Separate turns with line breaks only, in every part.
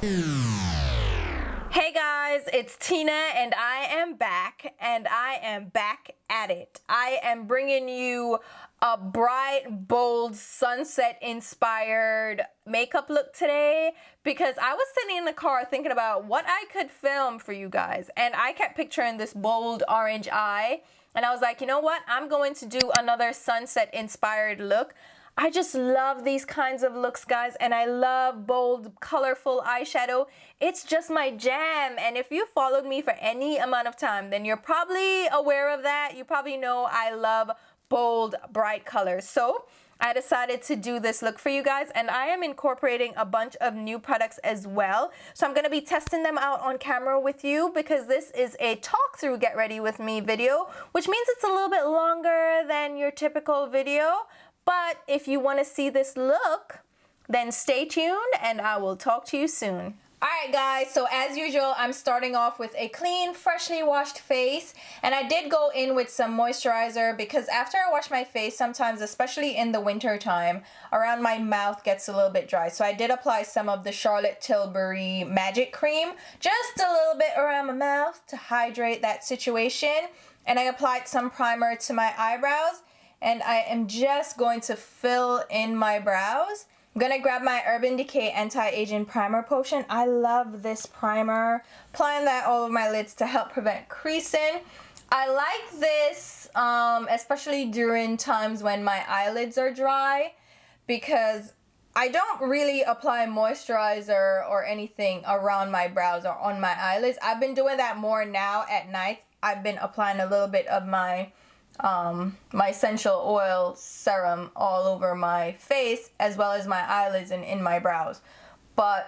Hey guys, it's Tina and I am back at it. I am bringing you a bright, bold, sunset inspired makeup look today because I was sitting in the car thinking about what I could film for you guys, and I kept picturing this bold orange eye, and I was like, you know what, I'm going to do another sunset inspired look. I just love these kinds of looks, guys, and I love bold, colorful eyeshadow. It's just my jam, and if you followed me for any amount of time, then you're probably aware of that. You probably know I love bold, bright colors. So I decided to do this look for you guys, and I am incorporating a bunch of new products as well. So I'm gonna be testing them out on camera with you because this is a talk through get ready with me video, which means it's a little bit longer than your typical video. But if you want to see this look, then stay tuned and I will talk to you soon. Alright guys, so as usual, I'm starting off with a clean, freshly washed face. And I did go in with some moisturizer because after I wash my face, sometimes, especially in the winter time, around my mouth gets a little bit dry. So I did apply some of the Charlotte Tilbury Magic Cream, just a little bit around my mouth to hydrate that situation. And I applied some primer to my eyebrows. And I am just going to fill in my brows. I'm gonna grab my Urban Decay Anti-Aging Primer Potion. I love this primer. Applying that all over my lids to help prevent creasing. I like this, especially during times when my eyelids are dry, because I don't really apply moisturizer or anything around my brows or on my eyelids. I've been doing that more now at night. I've been applying a little bit of my essential oil serum all over my face as well as my eyelids and in my brows. But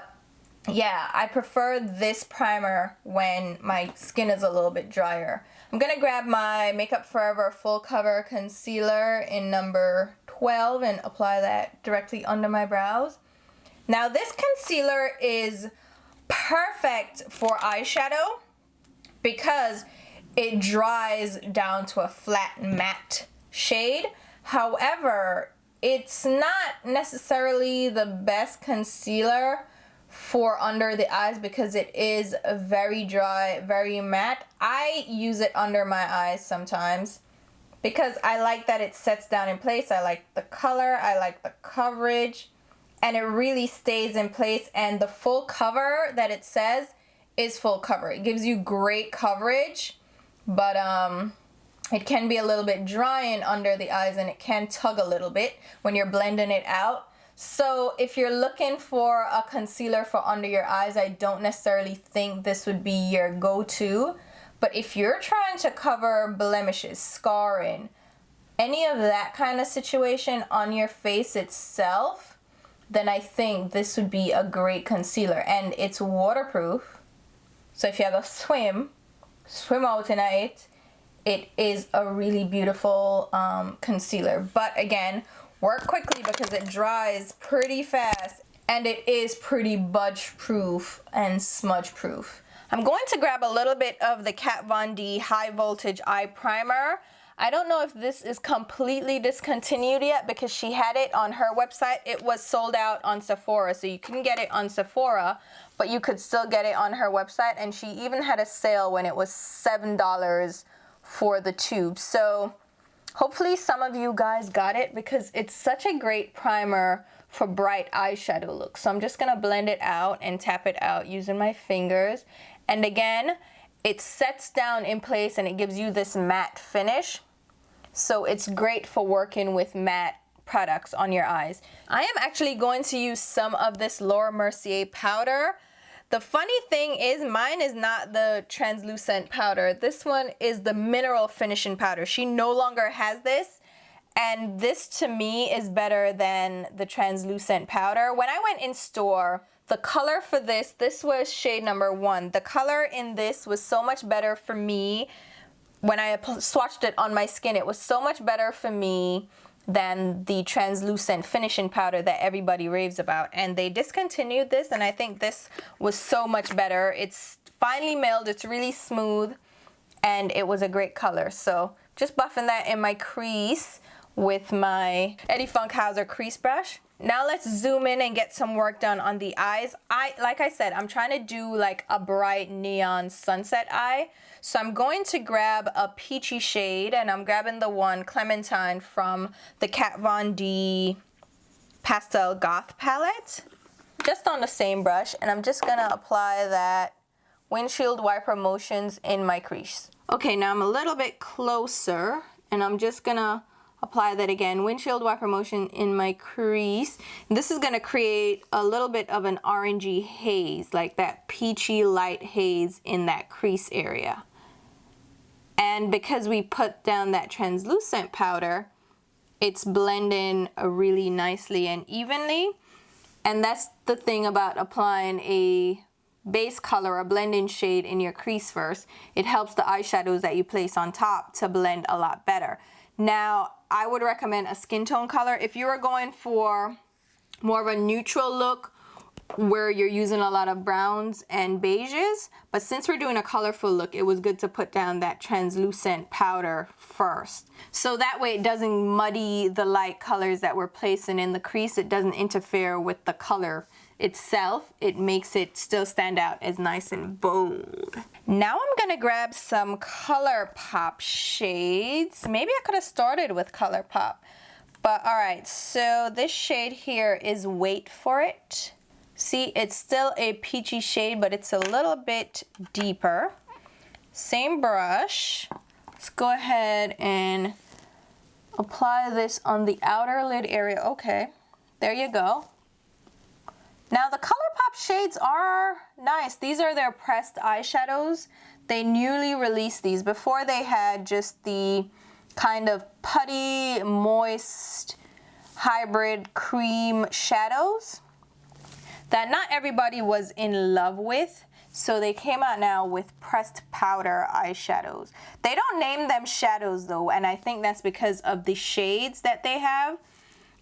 yeah, I prefer this primer when my skin is a little bit drier. I'm gonna grab my Makeup Forever Full Cover Concealer in number 12 and apply that directly under my brows. Now this concealer is perfect for eyeshadow because it dries down to a flat matte shade. However, it's not necessarily the best concealer for under the eyes because it is very dry, very matte. I use it under my eyes sometimes because I like that it sets down in place. I like the color, I like the coverage, and it really stays in place. And the full cover that it says is full cover. It gives you great coverage. But it can be a little bit drying under the eyes and it can tug a little bit when you're blending it out. So if you're looking for a concealer for under your eyes, I don't necessarily think this would be your go-to. But if you're trying to cover blemishes, scarring, any of that kind of situation on your face itself, then I think this would be a great concealer. And it's waterproof. So if you have a swim out in it, it is a really beautiful concealer. But again, work quickly because it dries pretty fast and it is pretty budge proof and smudge proof. I'm going to grab a little bit of the Kat Von D High Voltage Eye Primer. I don't know if this is completely discontinued yet because she had it on her website. It was sold out on Sephora, so you couldn't get it on Sephora, but you could still get it on her website, and she even had a sale when it was $7 for the tube. So hopefully some of you guys got it because it's such a great primer for bright eyeshadow looks. So I'm just gonna blend it out and tap it out using my fingers. And again, it sets down in place and it gives you this matte finish. So it's great for working with matte products on your eyes. I am actually going to use some of this Laura Mercier powder. The funny thing is mine is not the translucent powder. This one is the mineral finishing powder. She no longer has this, and this to me is better than the translucent powder. When I went in store, the color for this was shade number 1. The color in this was so much better for me. When I swatched it on my skin, it was so much better for me than the translucent finishing powder that everybody raves about. And they discontinued this, and I think this was so much better. It's finely milled, it's really smooth, and it was a great color. So just buffing that in my crease with my Funkhouser crease brush. now let's zoom in and get some work done on the eyes. Like I said, I'm trying to do like a bright neon sunset eye. So I'm going to grab a peachy shade, and I'm grabbing the one Clementine from the Kat Von D Pastel Goth palette, just on the same brush, and I'm just gonna apply that windshield wiper motions in my crease. Okay, now I'm a little bit closer, and I'm just gonna apply that again, windshield wiper motion in my crease. This is gonna create a little bit of an orangey haze, like that peachy light haze in that crease area. And because we put down that translucent powder, it's blending really nicely and evenly. And that's the thing about applying a base color, a blending shade in your crease first. It helps the eyeshadows that you place on top to blend a lot better. Now, I would recommend a skin tone color. If you are going for more of a neutral look where you're using a lot of browns and beiges, but since we're doing a colorful look, it was good to put down that translucent powder first. So that way it doesn't muddy the light colors that we're placing in the crease. It doesn't interfere with the color itself. It makes it still stand out as nice and bold. Now I'm gonna grab some ColourPop shades. Maybe I could have started with ColourPop, but all right, so this shade here is Wait For It. See, it's still a peachy shade, but it's a little bit deeper. Same brush. Let's go ahead and apply this on the outer lid area. Okay, there you go. Now the ColourPop shades are nice. These are their pressed eyeshadows. They newly released these. Before they had just the kind of putty, moist, hybrid cream shadows that not everybody was in love with. So they came out now with pressed powder eyeshadows. They don't name them shadows though, and I think that's because of the shades that they have.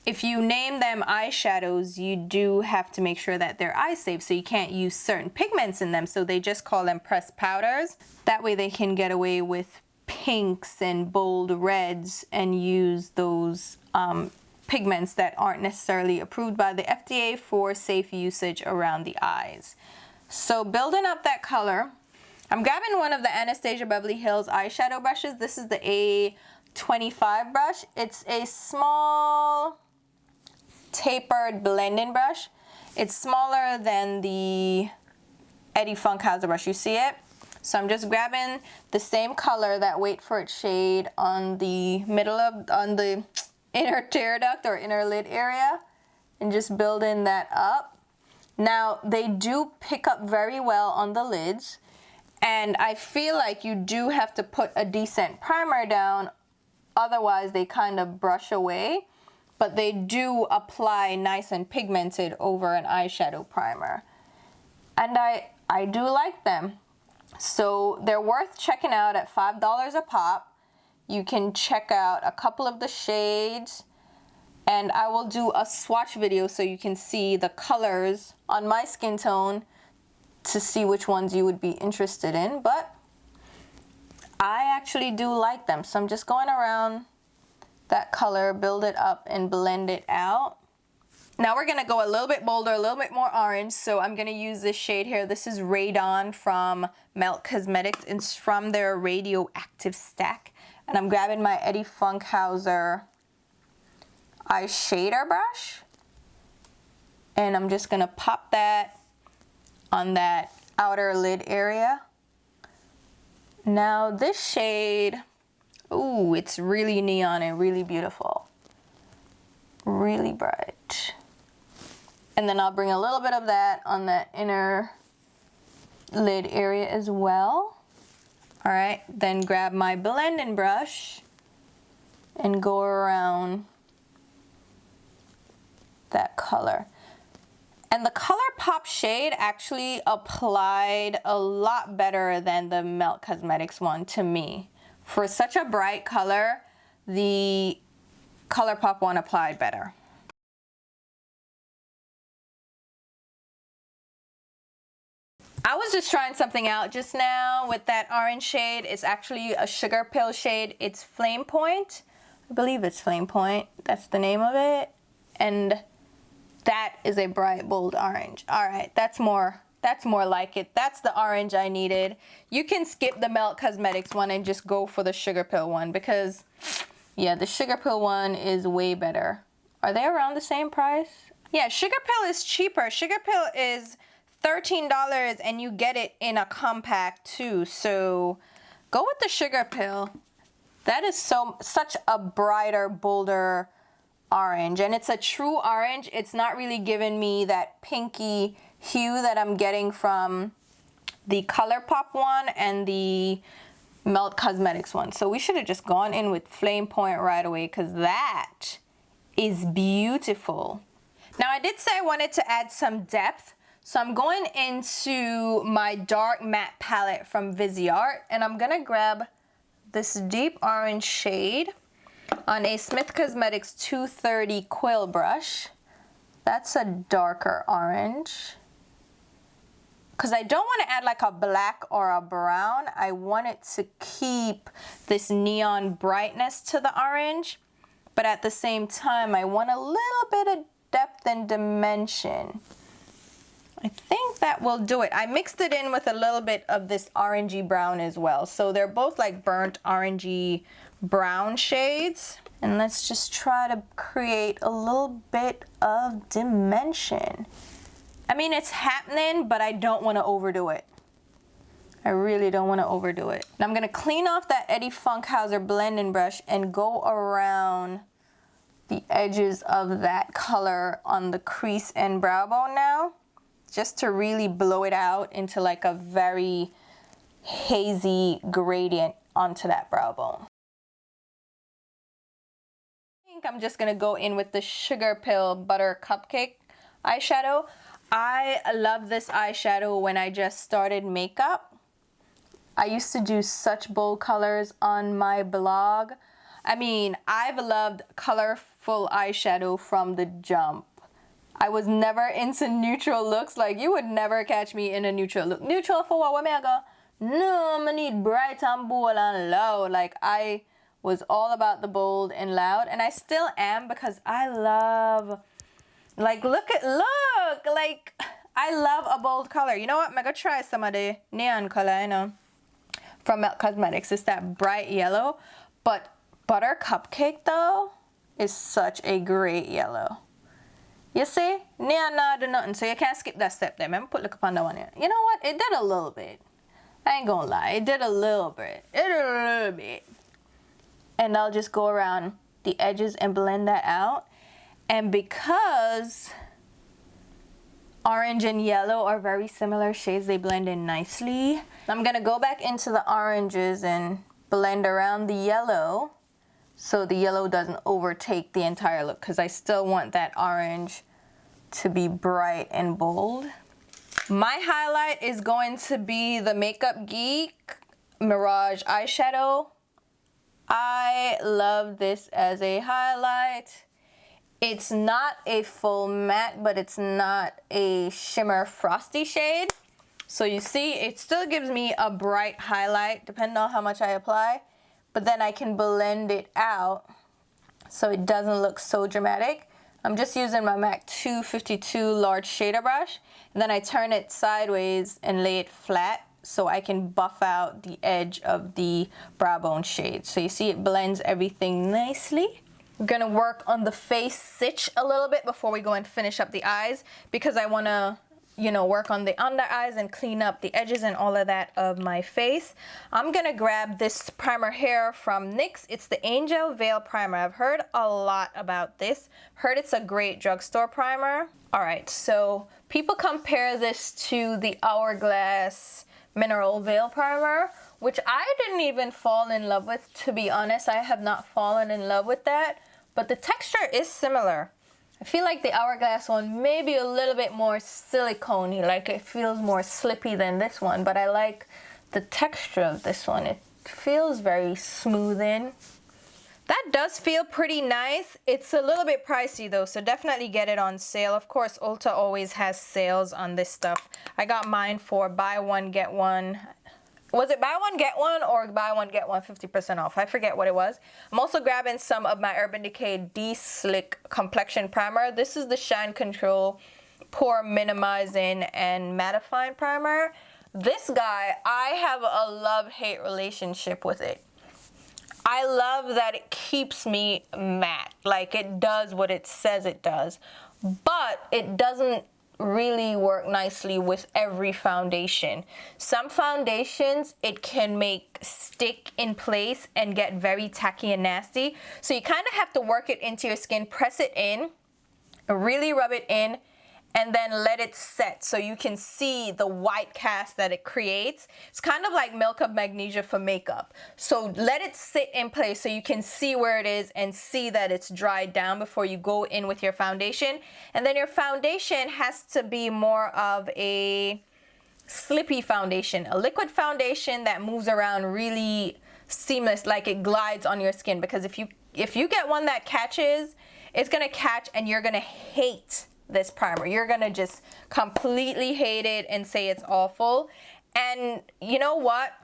If you name them eyeshadows, you do have to make sure that they're eye safe, so you can't use certain pigments in them, so they just call them pressed powders. That way they can get away with pinks and bold reds and use those pigments that aren't necessarily approved by the FDA for safe usage around the eyes. So building up that color, I'm grabbing one of the Anastasia Beverly Hills eyeshadow brushes. This is the A25 brush. It's a small tapered blending brush. It's smaller than the Eddie Funkhouser brush. You see it? So I'm just grabbing the same color, that Wait For It shade, on the inner tear duct or inner lid area, and just building that up. Now they do pick up very well on the lids, and I feel like you do have to put a decent primer down, otherwise they kind of brush away, but they do apply nice and pigmented over an eyeshadow primer, and I do like them. So they're worth checking out at $5 a pop. You can check out a couple of the shades, and I will do a swatch video so you can see the colors on my skin tone to see which ones you would be interested in. But I actually do like them, so I'm just going around that color, build it up and blend it out. Now we're gonna go a little bit bolder, a little bit more orange, so I'm gonna use this shade here. This is Radon from Melt Cosmetics. It's from their Radioactive Stack. And I'm grabbing my Eddie Funkhouser eyeshader brush, and I'm just gonna pop that on that outer lid area. Now this shade, ooh, it's really neon and really beautiful, really bright. And then I'll bring a little bit of that on that inner lid area as well. All right, then grab my blending brush and go around that color. And the ColourPop shade actually applied a lot better than the Melt Cosmetics one to me. For such a bright color, the ColourPop one applied better. I was just trying something out just now with that orange shade. It's actually a sugar pill shade. It's Flame Point. I believe it's Flame Point. That's the name of it. And That is a bright, bold orange. All right, that's more like it. That's the orange I needed. You can skip the Melt Cosmetics one and just go for the Sugar Pill one because, yeah, the Sugar Pill one is way better. Are they around the same price? Yeah, Sugar Pill is cheaper. Sugar Pill is $13 and you get it in a compact too. So go with the Sugar Pill. That is such a brighter, bolder orange, and it's a true orange. It's not really giving me that pinky hue that I'm getting from the ColourPop one and the Melt Cosmetics one. So we should have just gone in with Flame Point right away because that is beautiful. Now I did say I wanted to add some depth, so I'm going into my dark matte palette from Viseart, and I'm gonna grab this deep orange shade on a Smith Cosmetics 230 quill brush. That's a darker orange. Because I don't want to add like a black or a brown. I want it to keep this neon brightness to the orange. But at the same time, I want a little bit of depth and dimension. I think that will do it. I mixed it in with a little bit of this orangey brown as well. So they're both like burnt orangey brown shades. And let's just try to create a little bit of dimension. I mean, it's happening, but I don't want to overdo it. I really don't want to overdo it. Now I'm going to clean off that Eddie Funkhouser blending brush and go around the edges of that color on the crease and brow bone now, just to really blow it out into like a very hazy gradient onto that brow bone. I think I'm just going to go in with the Sugar Pill Butter Cupcake eyeshadow. I love this eyeshadow when I just started makeup. I used to do such bold colors on my blog. I mean, I've loved colorful eyeshadow from the jump. I was never into neutral looks. Like, you would never catch me in a neutral look. Neutral for what? Where may I go? No, I need bright and bold and loud. Like, I was all about the bold and loud, and I still am because I love, like, look, like, I love a bold color. You know what? I'm gonna try some of the neon color, you know, from Melt Cosmetics. It's that bright yellow, but Butter Cupcake, though, is such a great yellow. You see? Neon not do nothing, so you can't skip that step there. Remember, put look up on that one here. You know what? It did a little bit. I ain't gonna lie. It did a little bit. It did a little bit. And I'll just go around the edges and blend that out. And because orange and yellow are very similar shades, they blend in nicely. I'm gonna go back into the oranges and blend around the yellow so the yellow doesn't overtake the entire look, because I still want that orange to be bright and bold. My highlight is going to be the Makeup Geek Mirage eyeshadow. I love this as a highlight. It's not a full matte, but it's not a shimmer frosty shade. So you see, it still gives me a bright highlight depending on how much I apply, but then I can blend it out so it doesn't look so dramatic. I'm just using my MAC 252 large shader brush, and then I turn it sideways and lay it flat so I can buff out the edge of the brow bone shade. So you see, it blends everything nicely. We're gonna work on the face stitch a little bit before we go and finish up the eyes, because I wanna, you know, work on the under eyes and clean up the edges and all of that of my face. I'm gonna grab this primer here from NYX. It's the Angel Veil Primer. I've heard a lot about this. Heard it's a great drugstore primer. All right, so people compare this to the Hourglass Mineral Veil Primer, which I didn't even fall in love with, to be honest. I have not fallen in love with that, but the texture is similar. I feel like the Hourglass one may be a little bit more silicone-y, like it feels more slippy than this one, but I like the texture of this one. It feels very smoothing. That does feel pretty nice. It's a little bit pricey though, so definitely get it on sale. Of course, Ulta always has sales on this stuff. I got mine for buy one, get one was it buy one get one or buy one get one 50% off? I forget what it was. I'm also grabbing some of my Urban Decay De-Slick Complexion Primer. This is the Shine Control Pore Minimizing and Mattifying Primer. This guy, I have a love-hate relationship with it. I love that it keeps me matte. Like, it does what it says it does. But it doesn't really work nicely with every foundation. Some foundations it can make stick in place and get very tacky and nasty. So you kind of have to work it into your skin, press it in, really rub it in, and then let it set so you can see the white cast that it creates. It's kind of like Milk of Magnesia for makeup. So let it sit in place so you can see where it is and see that it's dried down before you go in with your foundation. And then your foundation has to be more of a slippy foundation, a liquid foundation that moves around really seamless, like it glides on your skin. Because if you get one that catches, it's gonna catch and you're gonna hate this primer. You're gonna just completely hate it and say it's awful. And you know what?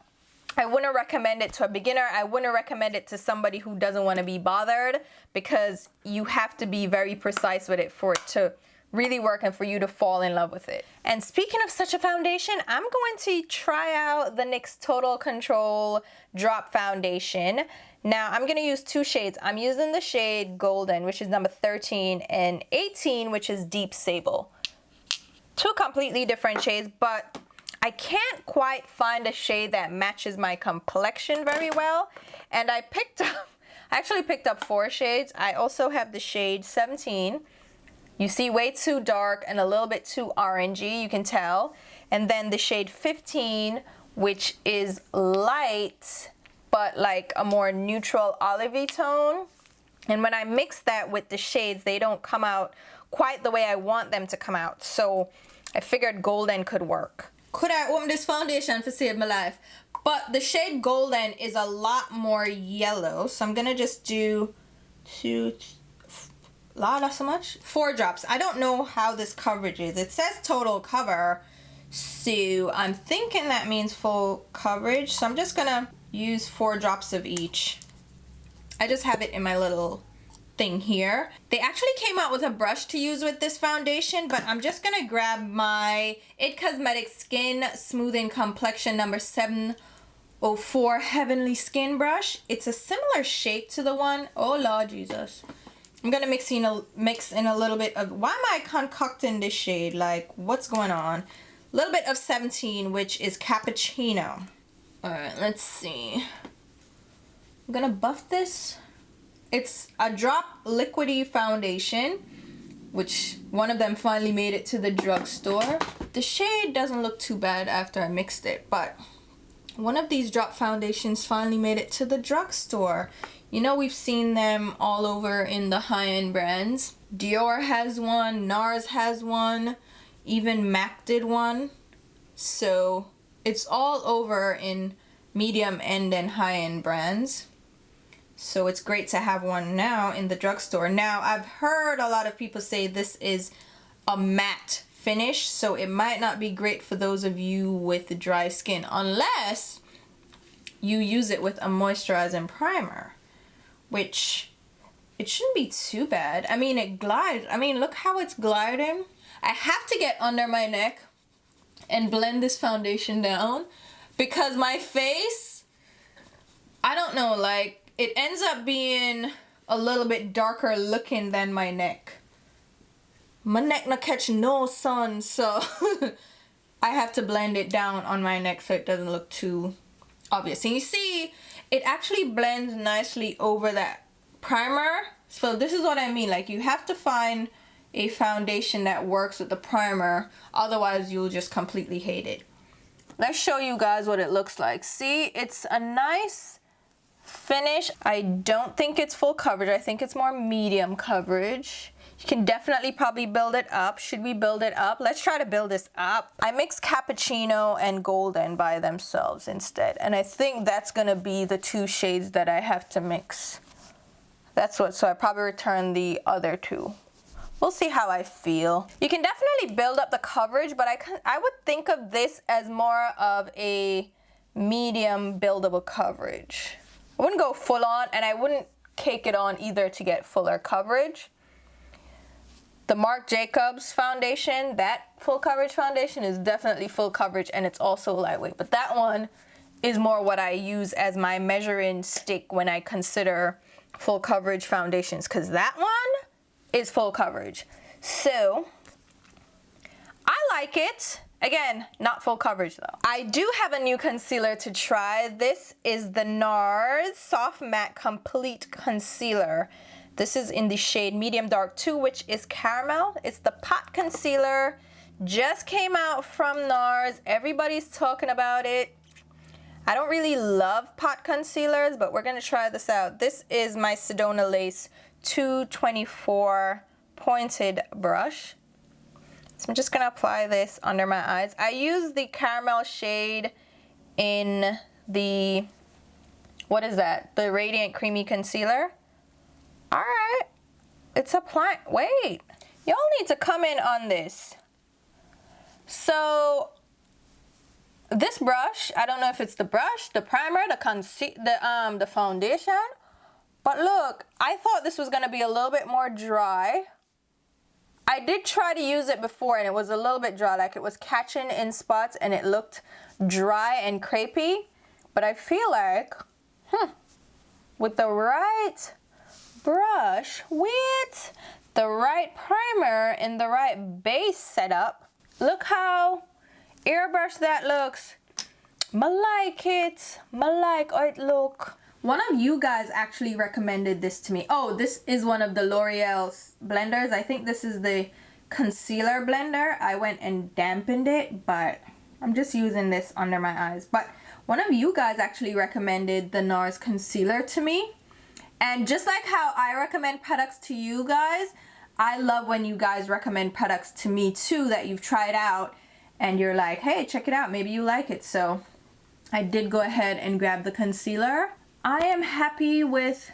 I wouldn't recommend it to a beginner. I wouldn't recommend it to somebody who doesn't want to be bothered, because you have to be very precise with it for it to really work and for you to fall in love with it. And speaking of such a foundation, I'm going to try out the NYX Total Control Drop Foundation. Now, I'm going to use two shades. I'm using the shade Golden, which is number 13, and 18, which is Deep Sable. Two completely different shades, but I can't quite find a shade that matches my complexion very well. And I actually picked up 4 shades. I also have the shade 17. You see, way too dark and a little bit too orangey, you can tell. And then the shade 15, which is light, but like a more neutral olivey tone. And when I mix that with the shades, they don't come out quite the way I want them to come out. So I figured Golden could work. Could I open this foundation to save my life? But the shade Golden is a lot more yellow. So I'm gonna just do 4 drops. I don't know how this coverage is. It says total cover, so I'm thinking that means full coverage. So I'm just gonna use 4 drops of each. I just have it in my little thing here. They actually came out with a brush to use with this foundation, but I'm just gonna grab my IT Cosmetics Skin Smoothing Complexion number 704 Heavenly Skin Brush. It's a similar shape to the one. Oh Lord Jesus. I'm gonna mix in a little bit of, why am I concocting this shade? Like, what's going on? A little bit of 17, which is Cappuccino. Alright, let's see. I'm gonna buff this. It's a drop liquidy foundation, which one of them finally made it to the drugstore. The shade doesn't look too bad after I mixed it, but one of these drop foundations finally made it to the drugstore. You know, we've seen them all over in the high-end brands. Dior has one, NARS has one, even MAC did one. So it's all over in medium-end and high-end brands. So it's great to have one now in the drugstore. Now, I've heard a lot of people say this is a matte finish, so it might not be great for those of you with dry skin unless you use it with a moisturizing primer, which it shouldn't be too bad. I mean, it glides. I mean, look how it's gliding. I have to get under my neck and blend this foundation down because my face, I don't know, like, it ends up being a little bit darker looking than my neck. My neck not catch no sun, so I have to blend it down on my neck so it doesn't look too obvious. And you see, it actually blends nicely over that primer. So this is what I mean, like, you have to find a foundation that works with the primer, otherwise you'll just completely hate it. Let's show you guys what it looks like. See, it's a nice finish. I don't think it's full coverage. I think it's more medium coverage. You can definitely probably build it up. Should we build it up? Let's try to build this up. I mixed Cappuccino and Golden by themselves instead, and I think that's gonna be the 2 shades that I have to mix. So I probably return the other 2. We'll see how I feel. You can definitely build up the coverage, but I would think of this as more of a medium buildable coverage. I wouldn't go full on, and I wouldn't cake it on either to get fuller coverage. The Marc Jacobs foundation, that full coverage foundation is definitely full coverage, and it's also lightweight. But that one is more what I use as my measuring stick when I consider full coverage foundations, because that one is full coverage. So I like it. Again, not full coverage though. I do have a new concealer to try. This is the NARS Soft Matte Complete Concealer. This is in the shade Medium Dark 2, which is caramel. It's the pot concealer. Just came out from NARS. Everybody's talking about it. I don't really love pot concealers, but we're gonna try this out. This is my Sedona Lace 224 pointed brush. So I'm just gonna apply this under my eyes. I use the caramel shade in the, what is that? The Radiant Creamy Concealer. All right, it's applying. Wait, y'all need to come in on this. So this brush, I don't know if it's the brush, the primer, the foundation, but look, I thought this was gonna be a little bit more dry. I did try to use it before and it was a little bit dry, like it was catching in spots and it looked dry and crepey. But I feel like, with the right brush, with the right primer and the right base setup, look how airbrush that looks. I like it. I like how it look. One of you guys actually recommended this to me. Oh, this is one of the L'Oreal blenders. I think this is the concealer blender. I went and dampened it, but I'm just using this under my eyes. But one of you guys actually recommended the NARS concealer to me. And just like how I recommend products to you guys, I love when you guys recommend products to me too that you've tried out and you're like, hey, check it out, maybe you like it. So I did go ahead and grab the concealer. I am happy with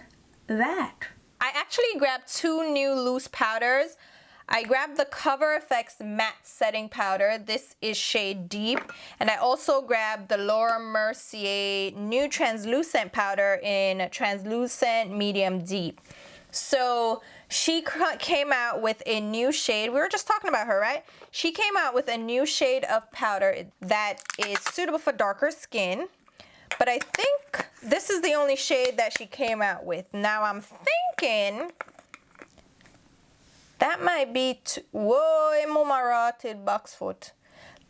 that. I actually grabbed two new loose powders. I grabbed the Cover FX Matte Setting Powder. This is shade Deep. And I also grabbed the Laura Mercier new translucent powder in translucent medium deep. So she came out with a new shade. We were just talking about her, right? She came out with a new shade of powder that is suitable for darker skin. But I think this is the only shade that she came out with. Now I'm thinking that might be whoa, marated box foot.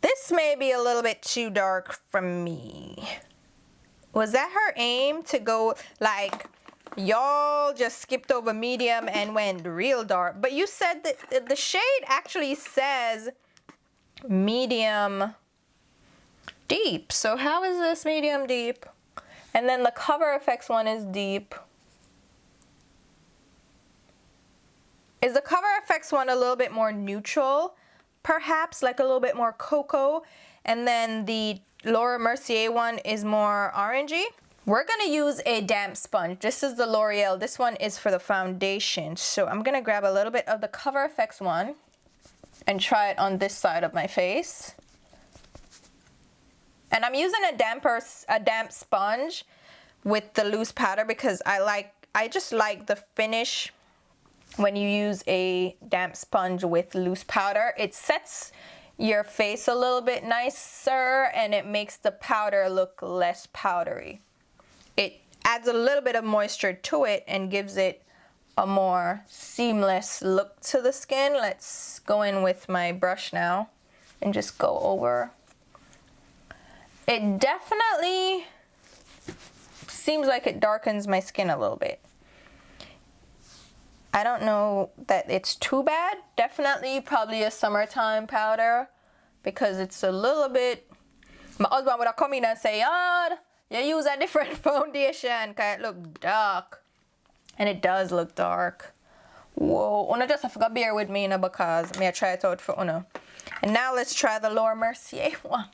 This may be a little bit too dark for me. Was that her aim to go like, y'all just skipped over medium and went real dark? But you said that the shade actually says medium deep. So how is this medium deep? And then the Cover FX one is deep. Is the Cover FX one a little bit more neutral? Perhaps like a little bit more cocoa. And then the Laura Mercier one is more orangey. We're gonna use a damp sponge. This is the L'Oreal. This one is for the foundation. So I'm gonna grab a little bit of the Cover FX one and try it on this side of my face. And I'm using a damp sponge with the loose powder because I just like the finish when you use a damp sponge with loose powder. It sets your face a little bit nicer and it makes the powder look less powdery. It adds a little bit of moisture to it and gives it a more seamless look to the skin. Let's go in with my brush now and just go over. It definitely seems like it darkens my skin a little bit. I don't know that it's too bad. Definitely probably a summertime powder because it's a little bit... My husband would have come in and say, oh, you use a different foundation because it look dark. And it does look dark. Whoa, Una just have to bear with me, you know, because I try it out for Una. And now let's try the Laura Mercier one.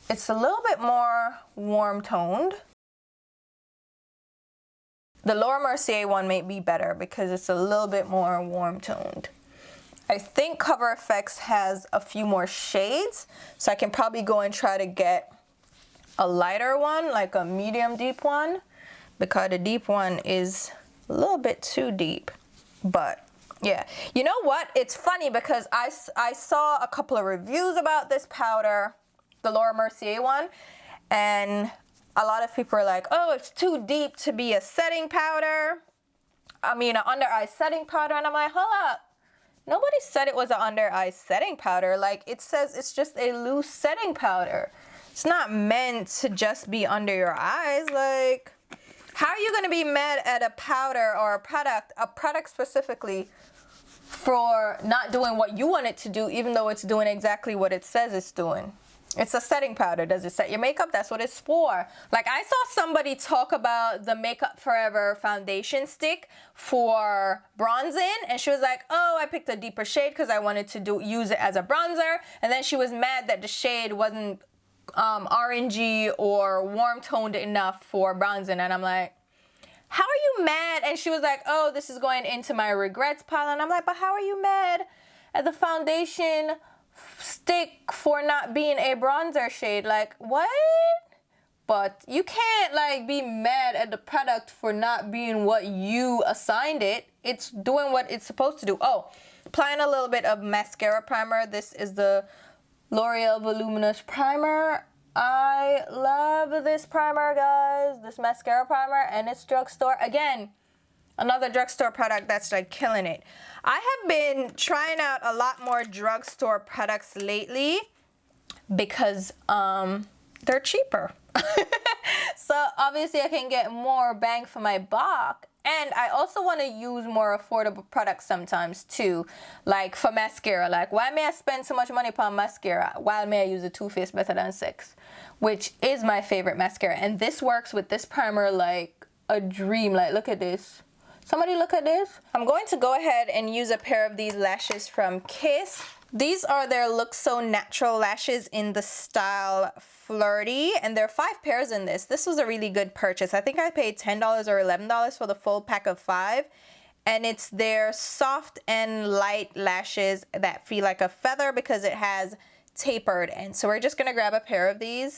It's a little bit more warm toned. The Laura Mercier one may be better because it's a little bit more warm toned. I think Cover FX has a few more shades, so I can probably go and try to get a lighter one, like a medium deep one, because the deep one is a little bit too deep. But yeah, you know what? It's funny because I saw a couple of reviews about this powder, the Laura Mercier one, and a lot of people are like, oh, it's too deep to be a setting powder. I mean, an under eye setting powder. And I'm like, hold up. Nobody said it was an under eye setting powder. Like, it says it's just a loose setting powder. It's not meant to just be under your eyes. Like, how are you going to be mad at a powder or a product specifically, for not doing what you want it to do, even though it's doing exactly what it says it's doing? It's a setting powder. Does it set your makeup? That's what it's for. Like, I saw somebody talk about the Makeup Forever foundation stick for bronzing, and she was like, oh, I picked a deeper shade because I wanted to use it as a bronzer, and then she was mad that the shade wasn't orangey or warm toned enough for bronzing. And I'm like, how are you mad? And she was like, oh, this is going into my regrets pile. And I'm like, but how are you mad at the foundation stick for not being a bronzer shade? Like, what? But you can't like be mad at the product for not being what you assigned it. It's doing what it's supposed to do. Oh, applying a little bit of mascara primer. This is the L'Oreal Voluminous Primer. I love this primer, guys. This mascara primer, and it's drugstore. Again, another drugstore product that's like killing it. I have been trying out a lot more drugstore products lately because they're cheaper. So obviously I can get more bang for my buck. And I also want to use more affordable products sometimes too. Like for mascara. Like, why may I spend so much money upon mascara? Why may I use a Too Faced Method on 6? Which is my favorite mascara. And this works with this primer like a dream. Like, look at this. Somebody look at this. I'm going to go ahead and use a pair of these lashes from Kiss. These are their Look So Natural lashes in the style Flirty, and there are 5 pairs in this. This was a really good purchase. I think I paid $10 or $11 for the full pack of 5, and it's their soft and light lashes that feel like a feather because it has tapered end. So we're just gonna grab a pair of these.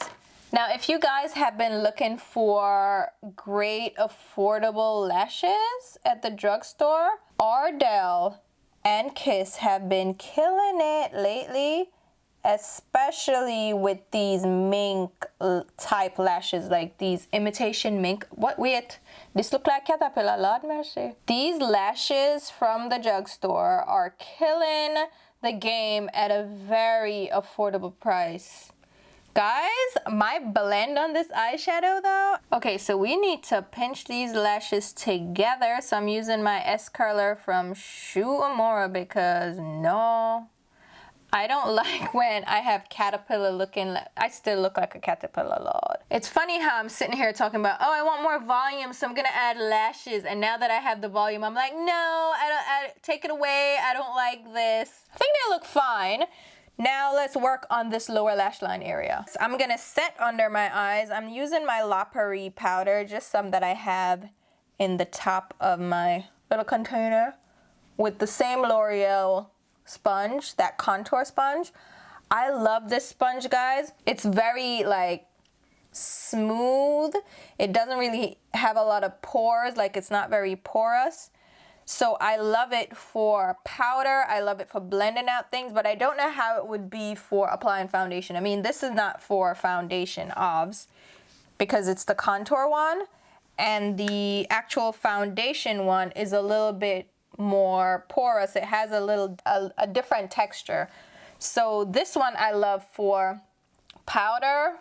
Now, if you guys have been looking for great affordable lashes at the drugstore, Ardell and Kiss have been killing it lately, especially with these mink type lashes, like these imitation mink. What, wait, this look like caterpillar, Lord mercy. These lashes from the drugstore are killing the game at a very affordable price. Guys, my blend on this eyeshadow though. Okay, so we need to pinch these lashes together. So I'm using my S curler from Shu Uemura because no, I don't like when I have caterpillar looking. I still look like a caterpillar, Lord. It's funny how I'm sitting here talking about, oh, I want more volume, so I'm gonna add lashes. And now that I have the volume, I'm like, no, I take it away. I don't like this. I think they look fine. Now let's work on this lower lash line area. So I'm gonna set under my eyes. I'm using my La Prairie powder, just some that I have in the top of my little container, with the same L'Oreal sponge, that contour sponge. I love this sponge, guys. It's very like smooth. It doesn't really have a lot of pores, like it's not very porous. So I love it for powder. I love it for blending out things, but I don't know how it would be for applying foundation. I mean, this is not for foundation, obvs, because it's the contour one, and the actual foundation one is a little bit more porous. It has a different texture. So this one I love for powder,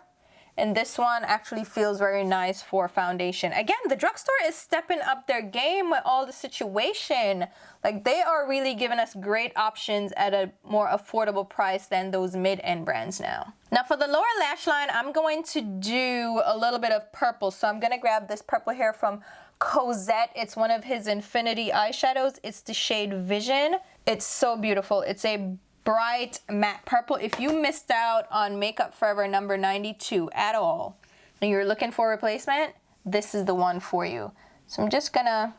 and this one actually feels very nice for foundation. Again, the drugstore is stepping up their game with all the situation. Like, they are really giving us great options at a more affordable price than those mid-end brands now. Now for the lower lash line, I'm going to do a little bit of purple. So I'm gonna grab this purple here from Cosette. It's one of his Infinity eyeshadows. It's the shade Vision. It's so beautiful. It's a bright matte purple. If you missed out on Makeup Forever number 92 at all, and you're looking for a replacement, this is the one for you. So I'm just gonna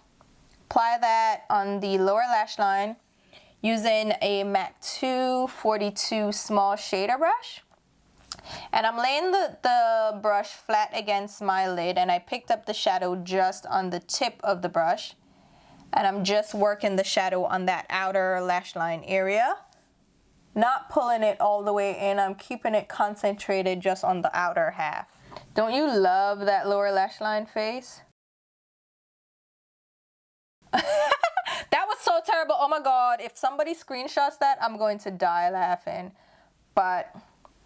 apply that on the lower lash line. using a MAC 242 small shader brush. And I'm laying the brush flat against my lid, and I picked up the shadow just on the tip of the brush. And I'm just working the shadow on that outer lash line area. Not pulling it all the way in, I'm keeping it concentrated just on the outer half. Don't you love that lower lash line face? That was so terrible. Oh my god, if somebody screenshots that, I'm going to die laughing. But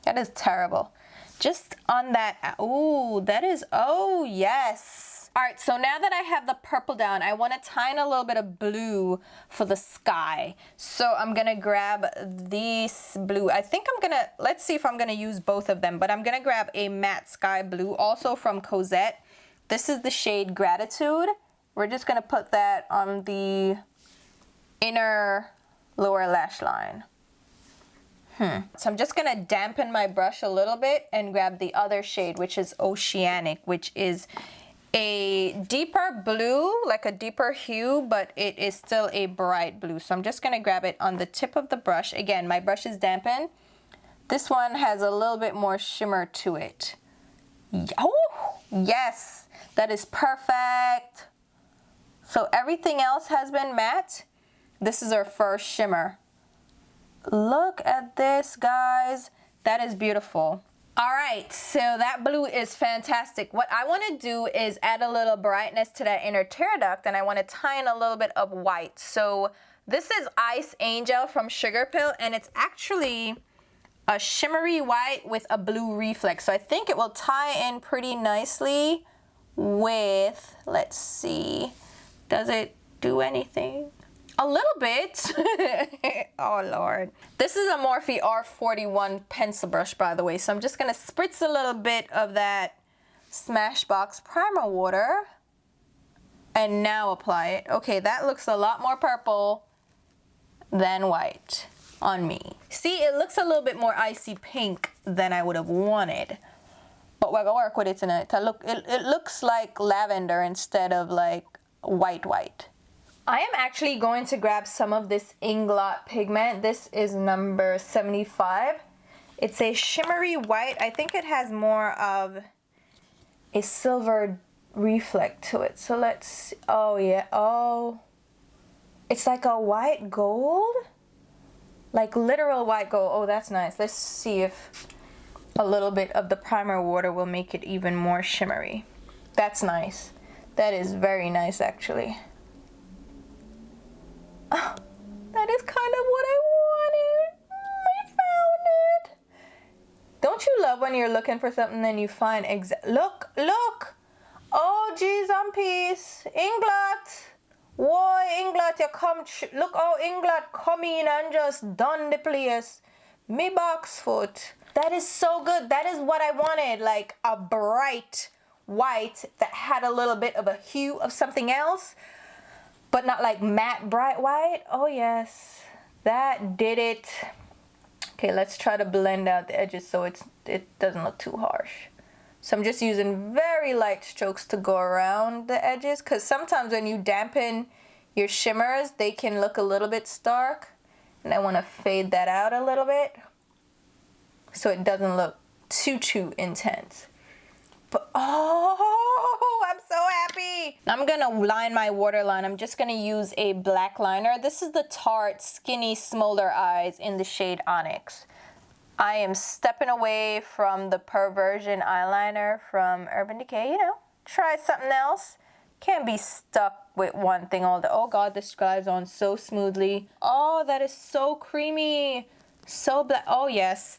that is terrible. Just on that, ooh, that is, oh yes. All right, so now that I have the purple down, I want to tie in a little bit of blue for the sky. So I'm gonna grab this blue. I think I'm gonna, let's see if I'm gonna use both of them, but I'm gonna grab a matte sky blue, also from Cosette. This is the shade Gratitude. We're just gonna put that on the inner lower lash line. So I'm just gonna dampen my brush a little bit and grab the other shade, which is Oceanic, which is a deeper blue, like a deeper hue, but it is still a bright blue. So I'm just gonna grab it on the tip of the brush. Again, my brush is dampened. This one has a little bit more shimmer to it. Oh, yes, that is perfect. So everything else has been matte. This is our first shimmer. Look at this, guys. That is beautiful. All right, so that blue is fantastic. What I want to do is add a little brightness to that inner tear duct, and I want to tie in a little bit of white. So this is Ice Angel from Sugar Pill, and it's actually a shimmery white with a blue reflex. So I think it will tie in pretty nicely with, let's see, does it do anything? A little bit. Oh Lord. This is a Morphe R41 pencil brush, by the way. So I'm just gonna spritz a little bit of that Smashbox primer water and now apply it. Okay, that looks a lot more purple than white on me. See, it looks a little bit more icy pink than I would have wanted, but we're gonna work with it tonight. It looks like lavender instead of like white. I am actually going to grab some of this Inglot pigment. This is number 75. It's a shimmery white. I think it has more of a silver reflect to it. So let's see. Oh yeah, oh. It's like a white gold? Like literal white gold. Oh, that's nice. Let's see if a little bit of the primer water will make it even more shimmery. That's nice. That is very nice, actually. Oh, that is kind of what I wanted. I found it. Don't you love when you're looking for something and then you find look. Oh, geez, on peace. Inglot. Why, Inglot, you come. Look how Inglot come in and just done the place. Me box foot. That is so good. That is what I wanted. Like a bright white that had a little bit of a hue of something else, but not like matte bright white. Oh yes, that did it. Okay, let's try to blend out the edges so it doesn't look too harsh. So I'm just using very light strokes to go around the edges, because sometimes when you dampen your shimmers, they can look a little bit stark, and I want to fade that out a little bit so it doesn't look too intense. But oh, I'm so happy. I'm gonna line my waterline. I'm just gonna use a black liner. This is the Tarte Skinny Smolder Eyes in the shade Onyx. I am stepping away from the Perversion eyeliner from Urban Decay. You know, try something else. Can't be stuck with one thing all day. Oh God, this glides on so smoothly. Oh, that is so creamy. So black. Oh yes.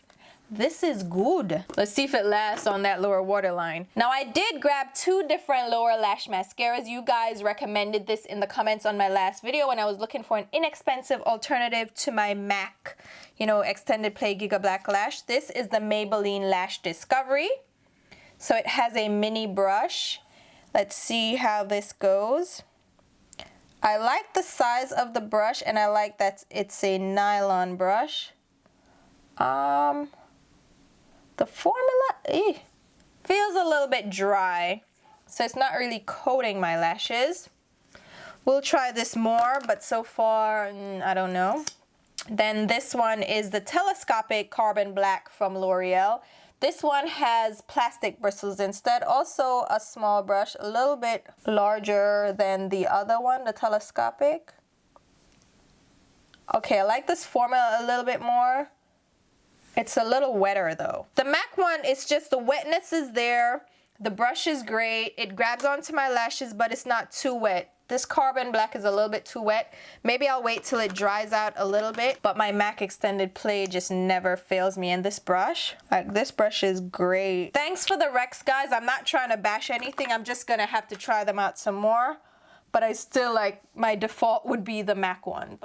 This is good. Let's see if it lasts on that lower waterline. Now I did grab 2 different lower lash mascaras. You guys recommended this in the comments on my last video when I was looking for an inexpensive alternative to my MAC, you know, extended play Giga Black Lash. This is the Maybelline Lash Discovery. So it has a mini brush. Let's see how this goes. I like the size of the brush, and I like that it's a nylon brush. The formula feels a little bit dry, so it's not really coating my lashes. We'll try this more, but so far, I don't know. Then this one is the telescopic carbon black from L'Oreal. This one has plastic bristles instead. Also a small brush, a little bit larger than the other one, the telescopic. Okay, I like this formula a little bit more. It's a little wetter though. The MAC one, is just the wetness is there. The brush is great. It grabs onto my lashes, but it's not too wet. This carbon black is a little bit too wet. Maybe I'll wait till it dries out a little bit, but my MAC extended play just never fails me. And this brush, like this brush is great. Thanks for the recs, guys. I'm not trying to bash anything. I'm just gonna have to try them out some more, but I still like, my default would be the MAC one.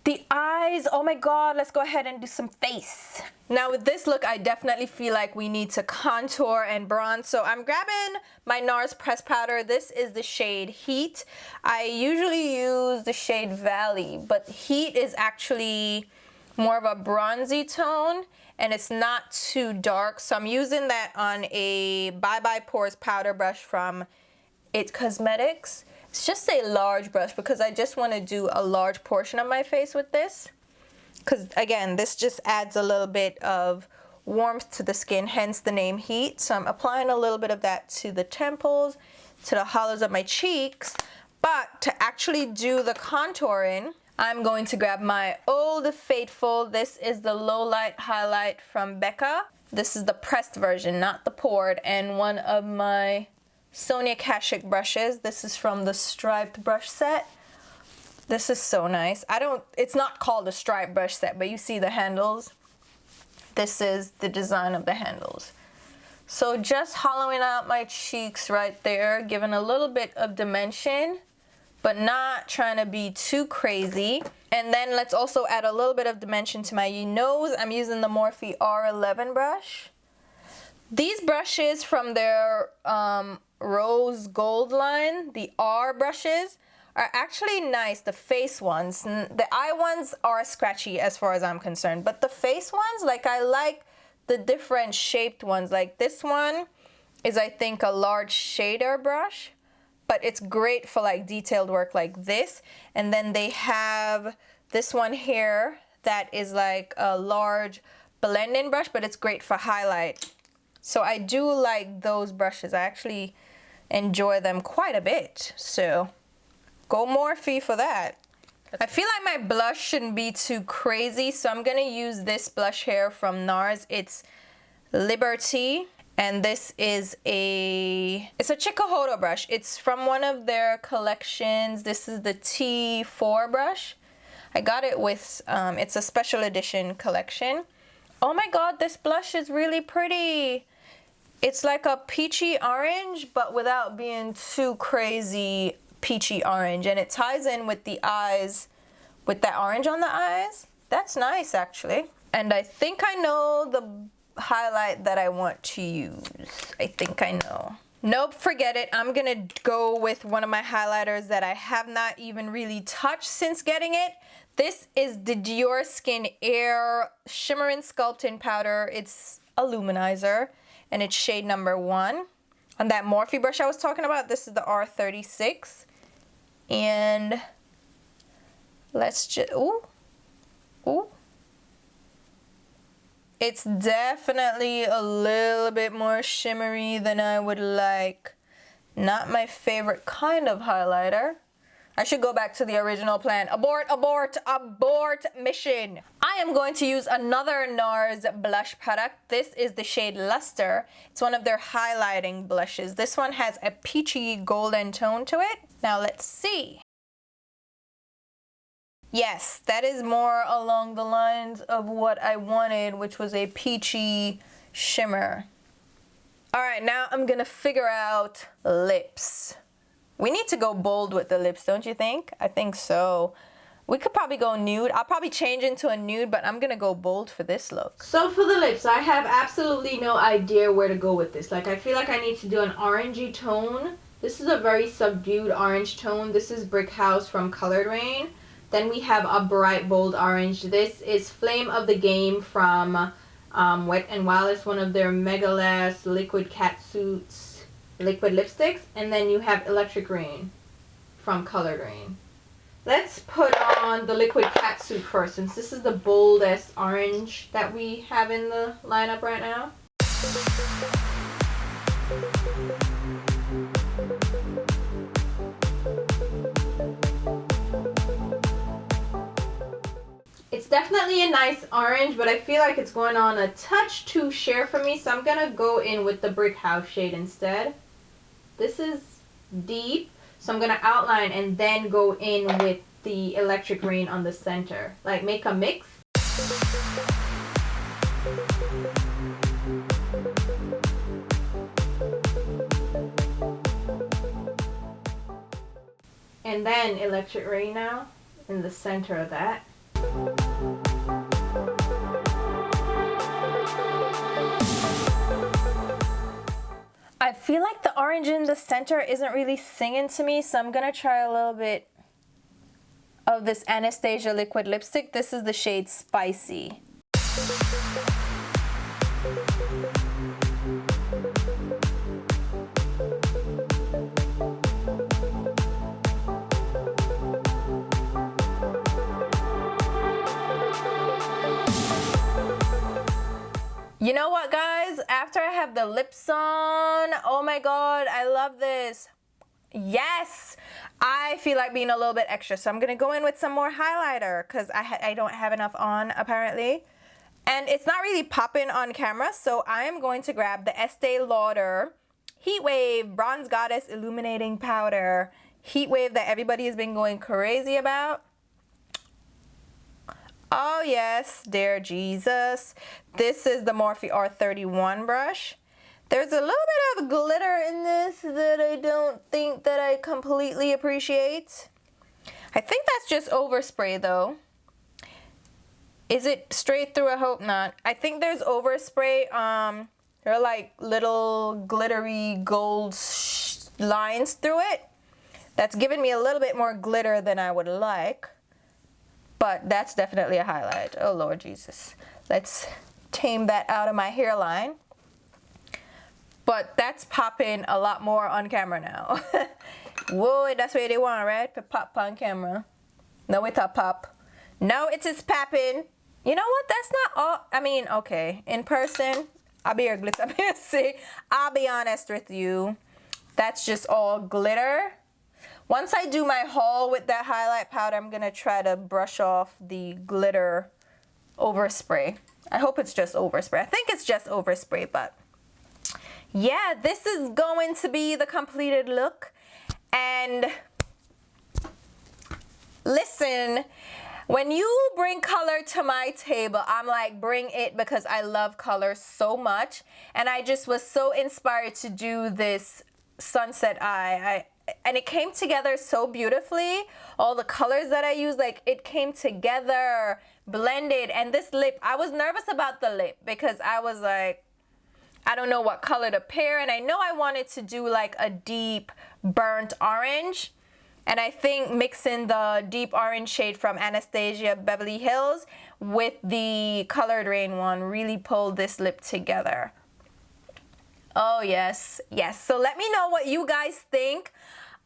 The eyes, oh my God, let's go ahead and do some face. Now with this look, I definitely feel like we need to contour and bronze. So I'm grabbing my NARS pressed powder. This is the shade Heat. I usually use the shade Valley, but Heat is actually more of a bronzy tone and it's not too dark. So I'm using that on a Bye Bye Pores powder brush from It Cosmetics. It's just a large brush because I just want to do a large portion of my face with this. Because again, this just adds a little bit of warmth to the skin, hence the name Heat. So I'm applying a little bit of that to the temples, to the hollows of my cheeks. But to actually do the contouring, I'm going to grab my Old Faithful. This is the Low Light Highlight from Becca. This is the pressed version, not the poured. And one of my Sonia Kashuk brushes. This is from the striped brush set. This is so nice. It's not called a striped brush set, but you see the handles. This is the design of the handles. So just hollowing out my cheeks right there, giving a little bit of dimension, but not trying to be too crazy. And then let's also add a little bit of dimension to my nose. I'm using the Morphe R11 brush. These brushes from their rose gold line, the R brushes, are actually nice. The face ones, the eye ones are scratchy as far as I'm concerned, but the face ones, like I like the different shaped ones. Like this one is, I think, a large shader brush, but it's great for like detailed work like this. And then they have this one here that is like a large blending brush, but it's great for highlight. So I do like those brushes. I actually enjoy them quite a bit. So go Morphe for that. I feel like my blush shouldn't be too crazy, so I'm gonna use this blush here from NARS. It's Liberty, and this is it's a Chikuhodo brush. It's from one of their collections. This is the T4 brush. I got it with, it's a special edition collection. Oh my God, this blush is really pretty. It's like a peachy orange, but without being too crazy peachy orange. And it ties in with the eyes, with that orange on the eyes. That's nice, actually. And I think I know the highlight that I want to use. I think I know. Nope, forget it. I'm gonna go with one of my highlighters that I have not even really touched since getting it. This is the Dior Skin Air Shimmer and Sculpting Powder. It's a luminizer, and it's shade number 1. On that Morphe brush I was talking about, this is the R36. And let's just, ooh. It's definitely a little bit more shimmery than I would like. Not my favorite kind of highlighter. I should go back to the original plan. Abort, abort, abort mission. I am going to use another NARS blush product. This is the shade Luster. It's one of their highlighting blushes. This one has a peachy golden tone to it. Now let's see. Yes, that is more along the lines of what I wanted, which was a peachy shimmer. All right, now I'm gonna figure out lips. We need to go bold with the lips, don't you think? I think so. We could probably go nude. I'll probably change into a nude, but I'm gonna go bold for this look. So for the lips, I have absolutely no idea where to go with this. Like, I feel like I need to do an orangey tone. This is a very subdued orange tone. This is Brick House from Colored Rain. Then we have a bright bold orange. This is Flame of the Game from Wet n Wild. It's one of their MegaLast liquid Catsuits liquid lipsticks. And then you have Electric Rain from Colored Rain. Let's put on the liquid Catsuit first, since this is the boldest orange that we have in the lineup right now. It's definitely a nice orange, but I feel like it's going on a touch too sheer for me, so I'm gonna go in with the Brick House shade instead. This is deep, so I'm gonna outline and then go in with the Electric Rain on the center, like make a mix. And then Electric Rain now in the center of that. I feel like the orange in the center isn't really singing to me, so I'm gonna try a little bit of this Anastasia liquid lipstick. This is the shade Spicy. You know what, guys? After I have the lips on, oh my god, I love this. Yes, I feel like being a little bit extra, so I'm gonna go in with some more highlighter because I don't have enough on apparently, and it's not really popping on camera, so I am going to grab the Estee Lauder Heat Wave Bronze Goddess Illuminating Powder. Heat Wave that everybody has been going crazy about. Oh yes, dear Jesus. This is the Morphe R31 brush. There's a little bit of glitter in this that I don't think that I completely appreciate. I think that's just overspray though. Is it straight through? I hope not. I think there's overspray. There are like little glittery gold lines through it. That's giving me a little bit more glitter than I would like. But that's definitely a highlight. Oh Lord Jesus. Let's tame that out of my hairline. But that's popping a lot more on camera now. Whoa, that's what they want, right? To pop on camera. No, it's a pop. No, it is popping. You know what? That's not all. I mean, okay. In person, I'll be I'll be honest with you. That's just all glitter. Once I do my haul with that highlight powder, I'm going to try to brush off the glitter overspray. I hope it's just overspray. I think it's just overspray, but yeah, this is going to be the completed look. And listen, when you bring color to my table, I'm like, bring it, because I love color so much. And I just was so inspired to do this Sunset Eye. And it came together so beautifully. All the colors that I used, like it came together, blended. And this lip, I was nervous about the lip because I was like, I don't know what color to pair. And I know I wanted to do like a deep burnt orange. And I think mixing the deep orange shade from Anastasia Beverly Hills with the Colored Rain one really pulled this lip together. Oh yes, yes. So let me know what you guys think.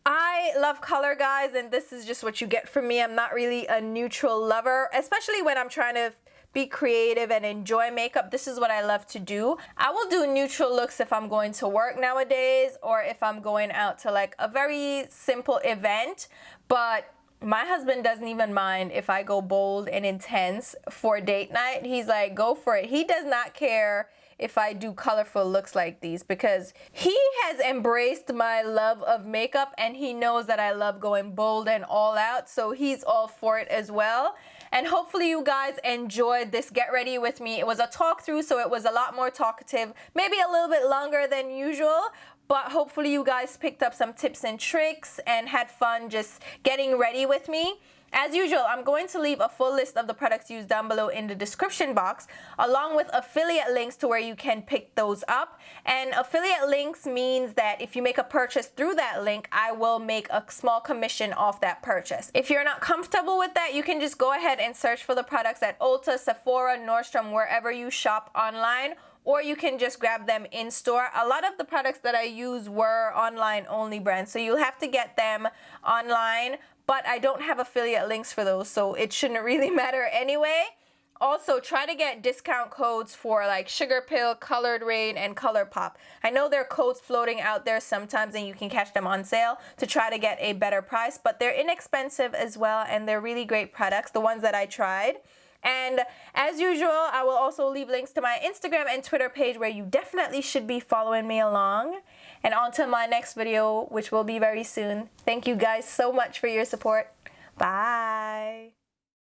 I love color, guys, and this is just what you get from me. I'm not really a neutral lover, especially when I'm trying to be creative and enjoy makeup. This is what I love to do. I will do neutral looks if I'm going to work nowadays, or if I'm going out to like a very simple event, but my husband doesn't even mind if I go bold and intense for date night. He's like, go for it. He does not care if I do colorful looks like these, because he has embraced my love of makeup and he knows that I love going bold and all out, so he's all for it as well. And hopefully you guys enjoyed this get ready with me. It was a talk through, so it was a lot more talkative, maybe a little bit longer than usual, but hopefully you guys picked up some tips and tricks and had fun just getting ready with me. As usual, I'm going to leave a full list of the products used down below in the description box, along with affiliate links to where you can pick those up. And affiliate links means that if you make a purchase through that link, I will make a small commission off that purchase. If you're not comfortable with that, you can just go ahead and search for the products at ULTA, Sephora, Nordstrom, wherever you shop online, or you can just grab them in store. A lot of the products that I use were online only brands, so you'll have to get them online. but I don't have affiliate links for those, so it shouldn't really matter anyway. Also, try to get discount codes for like Sugar Pill, Colored Rain, and ColourPop. I know there are codes floating out there sometimes and you can catch them on sale to try to get a better price, but they're inexpensive as well and they're really great products, the ones that I tried. And as usual, I will also leave links to my Instagram and Twitter page where you definitely should be following me along. And on to my next video, which will be very soon. Thank you guys so much for your support. Bye.